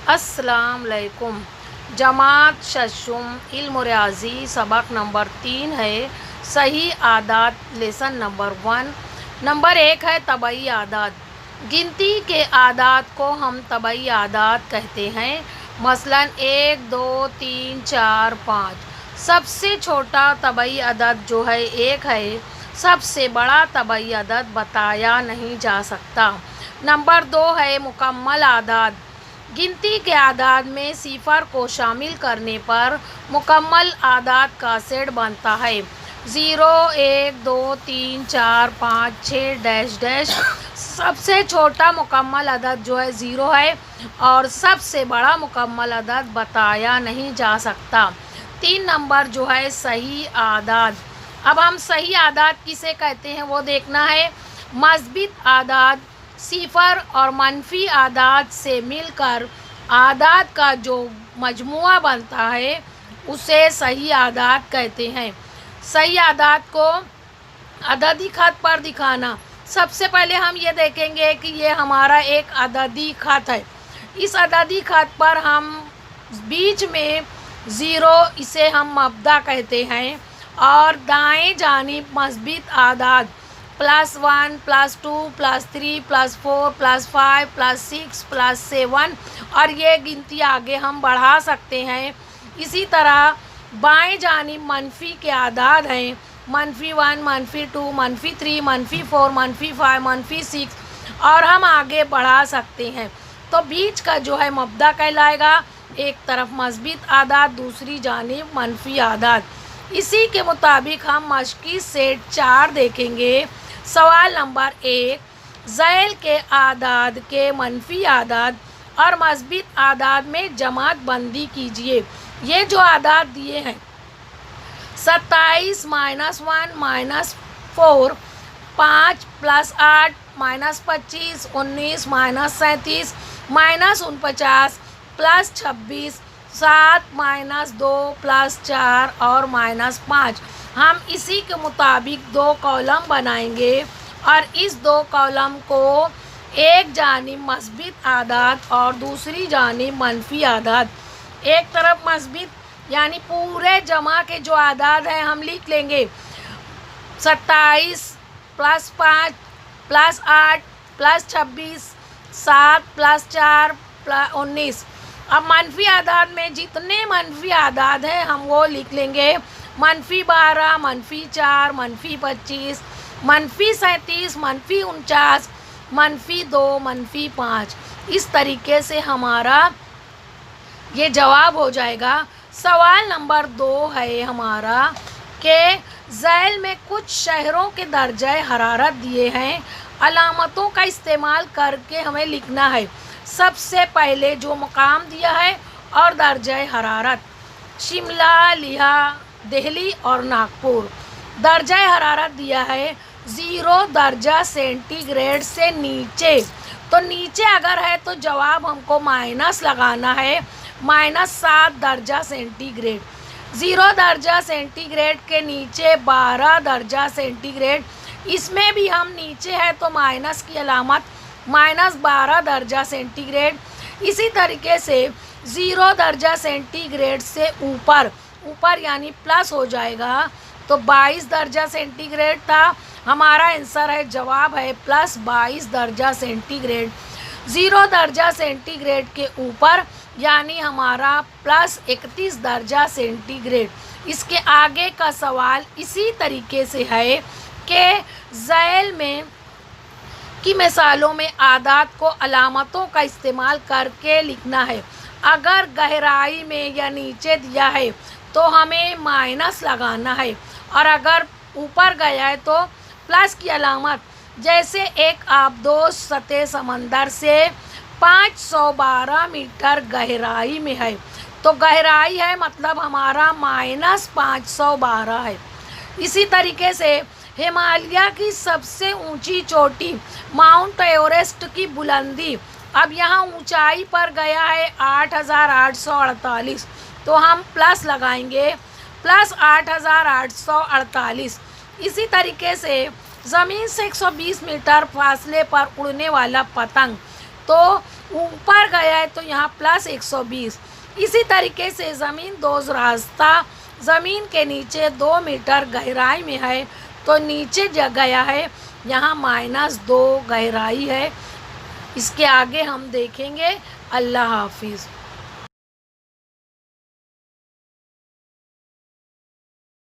अस्सलाम वालेकुम। जमात शशुम इल्म रियाज़ी सबक नंबर 3 है। सही आदात लेसन नंबर 1। नंबर 1 है तबई आदात। गिनती के आदात को हम तबई आदात कहते हैं। मसलन 1 2 3 4 5। सबसे छोटा तबई अदद जो है 1 है। सबसे बड़ा तबई अदद बताया नहीं जा सकता। नंबर 2 है मुकम्मल आदात। गिनती के आदात में सिफर को शामिल करने पर मुकम्मल आदात का सेट बनता है। 0 1 2 3 4 5 6 डैश डैश। सबसे छोटा मुकम्मल अदद जो है 0 है और सबसे बड़ा मुकम्मल अदद बताया नहीं जा सकता। 3 नंबर जो है सही आदात। अब हम सही आदात किसे कहते हैं वो देखना है। मस्बित आदात सिफर और मनफी आदात से मिलकर आदात का जो मजमुआ बनता है उसे सही आदात कहते हैं। सही आदात को अददी खत पर दिखाना। सबसे पहले हम ये देखेंगे कि ये हमारा एक अददी खत है। इस अददी खत पर हम बीच में 0 इसे हम मब्दा कहते हैं और दाएं जानिब मस्बित आदात +1 +2 +3 +4 +5 +6 +7 और ये गिनती आगे हम बढ़ा सकते हैं। इसी तरह बाएं जानिब मनफी के आदात हैं -1 -2 -3 -4 -5 -6 और हम आगे बढ़ा सकते हैं। तो बीच का जो है मब्दा कहलाएगा। एक तरफ मस्बित आदात दूसरी जानिब मनफी आदात। इसी के मुताबिक हम मश्की सेट 4 देखेंगे। सवाल नंबर 1। ज़ैल के आदाद के मनफी आदाद और मस्बित आदाद में जमात बंदी कीजिए। ये जो आदाद दिए हैं 27 -1 -4 5 +8 -25 19 -37 -49 +26 7 -2 +4 और -5। हम इसी के मुताबिक 2 कॉलम बनाएंगे और इस 2 कॉलम को एक जानिब मस्बित आदात और दूसरी जानिब मनफी आदात। एक तरफ मस्बित यानी पूरे जमा के जो आदात हैं हम लिख लेंगे 27 +5 +8 +26 7 +4 +19। अब मनफी आदात में जितने मनफी आदात हैं हम वो लिख लेंगे -12 -4 -25 -37 -49 -2 -5। इस तरीके से हमारा ये जवाब हो जाएगा। सवाल नंबर 2 है हमारा कि ज़ैल में कुछ शहरों के दर्जे हरारत दिए हैं। अलामतों का इस्तेमाल करके हमें लिखना है। सबसे पहले जो मुकाम दिया है और दर्जे हरारत शिमला लिहा दिल्ली और नागपुर। दर्जा हरारत दिया है 0 दर्जा सेंटीग्रेड से नीचे। तो नीचे अगर है तो जवाब हमको माइनस लगाना है -7 दर्जा सेंटीग्रेड। 0 दर्जा सेंटीग्रेड के नीचे 12 दर्जा सेंटीग्रेड। इसमें भी हम नीचे है तो माइनस की अलामत -12 दर्जा सेंटीग्रेड। इसी तरीके से 0 दर्जा सेंटीग्रेड से ऊपर यानी प्लस हो जाएगा तो 22 दर्जा सेंटीग्रेड था। हमारा आंसर है जवाब है +22 दर्जा सेंटीग्रेड। 0 दर्जा सेंटीग्रेड के ऊपर यानी हमारा +31 दर्जा सेंटीग्रेड। इसके आगे का सवाल इसी तरीके से है कि ज़ैल में की मिसालों में आदात को अलामतों का इस्तेमाल करके लिखना है। अगर गहराई में या नीचे दिया है तो हमें माइनस लगाना है और अगर ऊपर गया है तो प्लस की अलामत। जैसे एक आबदोश सतह समंदर से 512 मीटर गहराई में है तो गहराई है मतलब हमारा -512 है। इसी तरीके से हिमालय की सबसे ऊंची चोटी माउंट एवरेस्ट की बुलंदी। अब यहाँ ऊंचाई पर गया है 8848 तो हम प्लस लगाएंगे +8848। इसी तरीके से ज़मीन से 120 मीटर फासले पर उड़ने वाला पतंग तो ऊपर गया है तो यहाँ प्लस 120। इसी तरीके से ज़मीन दोज रास्ता ज़मीन के नीचे 2 मीटर गहराई में है तो नीचे गया है यहाँ -2 गहराई है। इसके आगे हम देखेंगे। अल्लाह हाफिज़।